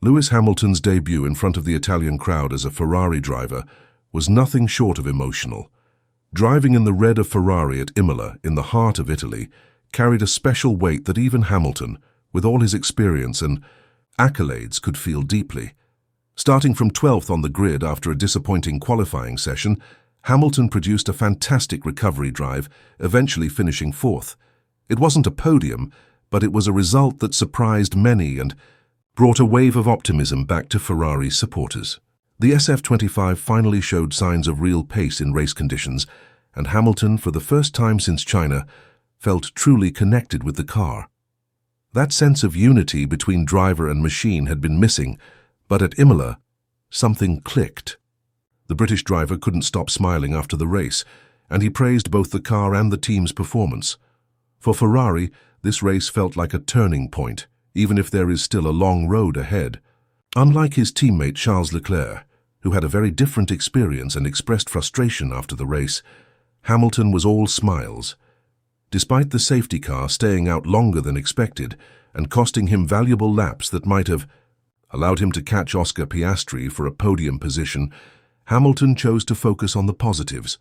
Lewis Hamilton's debut in front of the Italian crowd as a Ferrari driver was nothing short of emotional. Driving in the red of Ferrari at Imola, in the heart of Italy, carried a special weight that even Hamilton, with all his experience and accolades, could feel deeply. Starting from 12th on the grid after a disappointing qualifying session, Hamilton produced a fantastic recovery drive, eventually finishing 4th. It wasn't a podium, but it was a result that surprised many and brought a wave of optimism back to Ferrari's supporters. The SF25 finally showed signs of real pace in race conditions, and Hamilton, for the first time since China, felt truly connected with the car. That sense of unity between driver and machine had been missing, but at Imola, something clicked. The British driver couldn't stop smiling after the race, and he praised both the car and the team's performance. For Ferrari, this race felt like a turning point, even if there is still a long road ahead. Unlike his teammate Charles Leclerc, who had a very different experience and expressed frustration after the race, Hamilton was all smiles. Despite the safety car staying out longer than expected and costing him valuable laps that might have allowed him to catch Oscar Piastri for a podium position, Hamilton chose to focus on the positives.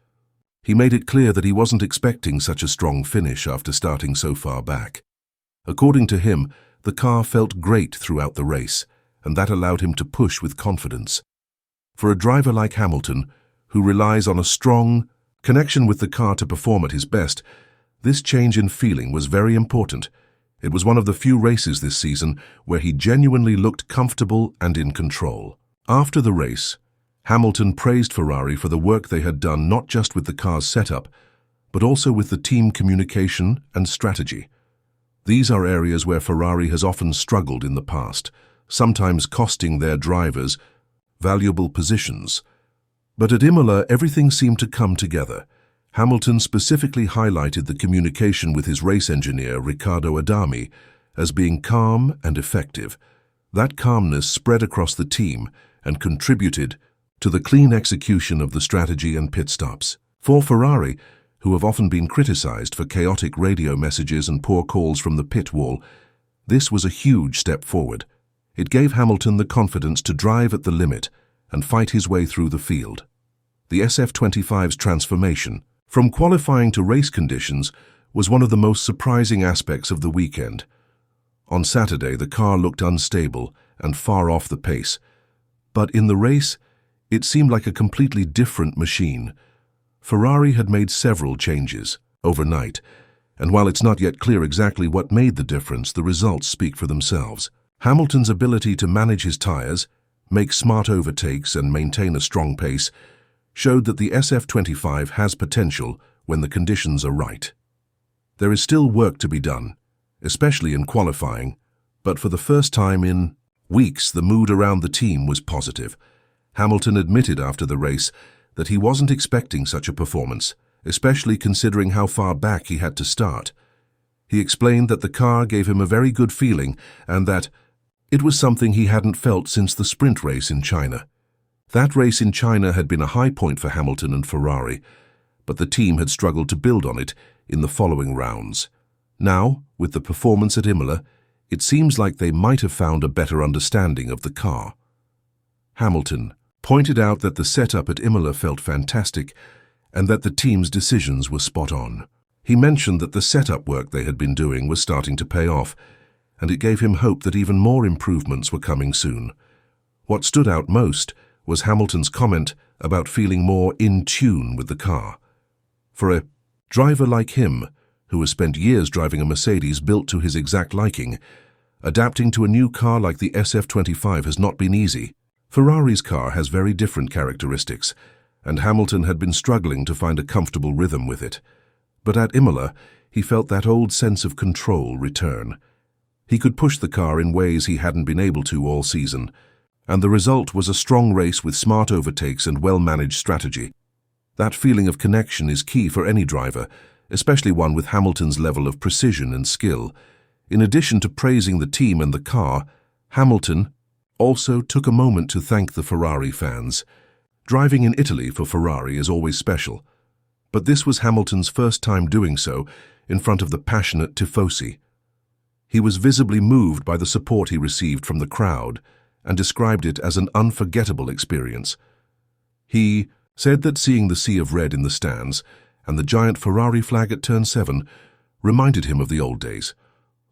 He made it clear that he wasn't expecting such a strong finish after starting so far back. According to him, the car felt great throughout the race, and that allowed him to push with confidence. For a driver like Hamilton, who relies on a strong connection with the car to perform at his best, this change in feeling was very important. It was one of the few races this season where he genuinely looked comfortable and in control. After the race, Hamilton praised Ferrari for the work they had done not just with the car's setup, but also with the team communication and strategy. These are areas where Ferrari has often struggled in the past, sometimes costing their drivers valuable positions. But at Imola, everything seemed to come together. Hamilton specifically highlighted the communication with his race engineer, Riccardo Adami, as being calm and effective. That calmness spread across the team and contributed to the clean execution of the strategy and pit stops. For Ferrari, who have often been criticized for chaotic radio messages and poor calls from the pit wall, this was a huge step forward. It gave Hamilton the confidence to drive at the limit and fight his way through the field. The SF25's transformation, from qualifying to race conditions, was one of the most surprising aspects of the weekend. On Saturday, the car looked unstable and far off the pace, but in the race, it seemed like a completely different machine. Ferrari had made several changes overnight, and while it's not yet clear exactly what made the difference, the results speak for themselves. Hamilton's ability to manage his tires, make smart overtakes, and maintain a strong pace showed that the SF25 has potential when the conditions are right. There is still work to be done, especially in qualifying, but for the first time in weeks, the mood around the team was positive. Hamilton admitted after the race that he wasn't expecting such a performance, especially considering how far back he had to start. He explained that the car gave him a very good feeling and that it was something he hadn't felt since the sprint race in China. That race in China had been a high point for Hamilton and Ferrari, but the team had struggled to build on it in the following rounds. Now, with the performance at Imola, it seems like they might have found a better understanding of the car. Hamilton pointed out that the setup at Imola felt fantastic and that the team's decisions were spot on. He mentioned that the setup work they had been doing was starting to pay off, and it gave him hope that even more improvements were coming soon. What stood out most was Hamilton's comment about feeling more in tune with the car. For a driver like him, who has spent years driving a Mercedes built to his exact liking, adapting to a new car like the SF25 has not been easy. Ferrari's car has very different characteristics, and Hamilton had been struggling to find a comfortable rhythm with it. But at Imola, he felt that old sense of control return. He could push the car in ways he hadn't been able to all season, and the result was a strong race with smart overtakes and well-managed strategy. That feeling of connection is key for any driver, especially one with Hamilton's level of precision and skill. In addition to praising the team and the car, Hamilton also took a moment to thank the Ferrari fans. Driving in Italy for Ferrari is always special, but this was Hamilton's first time doing so in front of the passionate tifosi. He was visibly moved by the support he received from the crowd and described it as an unforgettable experience. He said that seeing the sea of red in the stands and the giant Ferrari flag at turn 7 reminded him of the old days,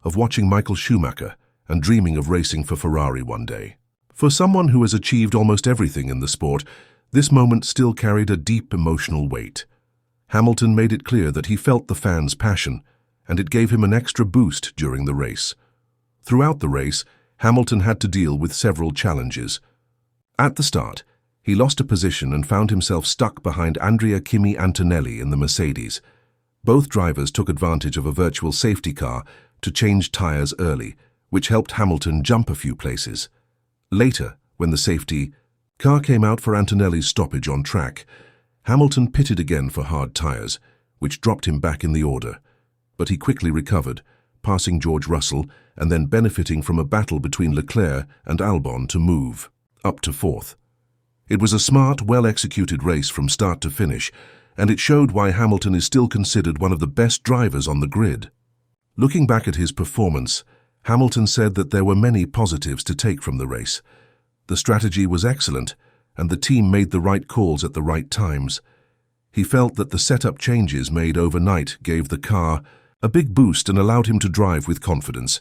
of watching Michael Schumacher and dreaming of racing for Ferrari one day. For someone who has achieved almost everything in the sport, this moment still carried a deep emotional weight. Hamilton made it clear that he felt the fans' passion, and it gave him an extra boost during the race. Throughout the race, Hamilton had to deal with several challenges. At the start, he lost a position and found himself stuck behind Andrea Kimi Antonelli in the Mercedes. Both drivers took advantage of a virtual safety car to change tyres early, which helped Hamilton jump a few places. Later, when the safety car came out for Antonelli's stoppage on track, Hamilton pitted again for hard tyres, which dropped him back in the order. But he quickly recovered, passing George Russell and then benefiting from a battle between Leclerc and Albon to move up to 4th. It was a smart, well-executed race from start to finish, and it showed why Hamilton is still considered one of the best drivers on the grid. Looking back at his performance, Hamilton said that there were many positives to take from the race. The strategy was excellent, and the team made the right calls at the right times. He felt that the setup changes made overnight gave the car a big boost and allowed him to drive with confidence.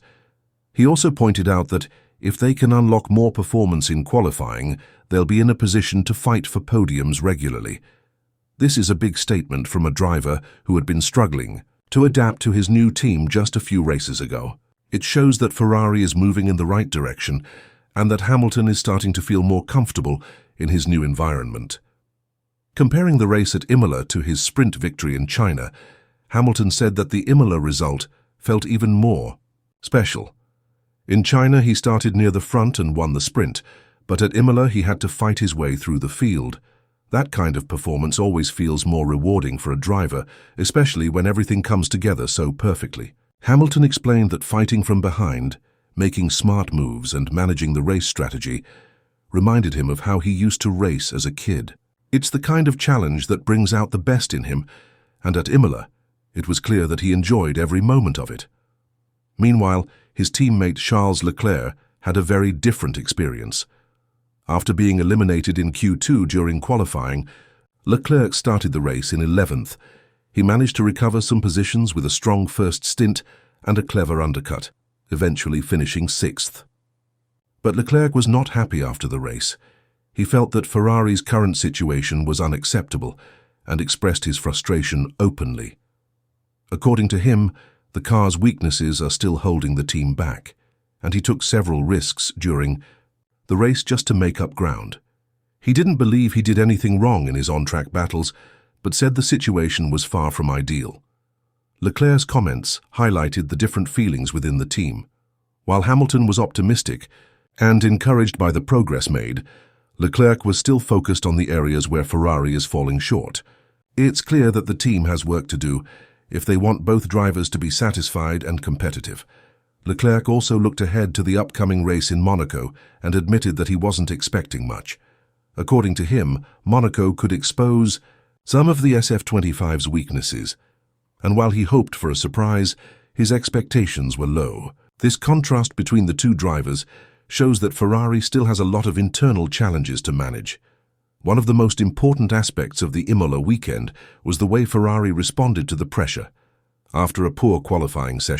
He also pointed out that if they can unlock more performance in qualifying, they'll be in a position to fight for podiums regularly. This is a big statement from a driver who had been struggling to adapt to his new team just a few races ago. It shows that Ferrari is moving in the right direction and that Hamilton is starting to feel more comfortable in his new environment. Comparing the race at Imola to his sprint victory in China, Hamilton said that the Imola result felt even more special. In China, he started near the front and won the sprint, but at Imola he had to fight his way through the field. That kind of performance always feels more rewarding for a driver, especially when everything comes together so perfectly. Hamilton explained that fighting from behind, making smart moves and managing the race strategy reminded him of how he used to race as a kid. It's the kind of challenge that brings out the best in him, and at Imola, it was clear that he enjoyed every moment of it. Meanwhile, his teammate Charles Leclerc had a very different experience. After being eliminated in Q2 during qualifying, Leclerc started the race in 11th. He managed to recover some positions with a strong first stint and a clever undercut, eventually finishing 6th. But Leclerc was not happy after the race. He felt that Ferrari's current situation was unacceptable and expressed his frustration openly. According to him, the car's weaknesses are still holding the team back, and he took several risks during the race just to make up ground. He didn't believe he did anything wrong in his on-track battles, but said the situation was far from ideal. Leclerc's comments highlighted the different feelings within the team. While Hamilton was optimistic and encouraged by the progress made, Leclerc was still focused on the areas where Ferrari is falling short. It's clear that the team has work to do if they want both drivers to be satisfied and competitive. Leclerc also looked ahead to the upcoming race in Monaco and admitted that he wasn't expecting much. According to him, Monaco could expose some of the SF25's weaknesses, and while he hoped for a surprise, his expectations were low. This contrast between the two drivers shows that Ferrari still has a lot of internal challenges to manage. One of the most important aspects of the Imola weekend was the way Ferrari responded to the pressure. After a poor qualifying session,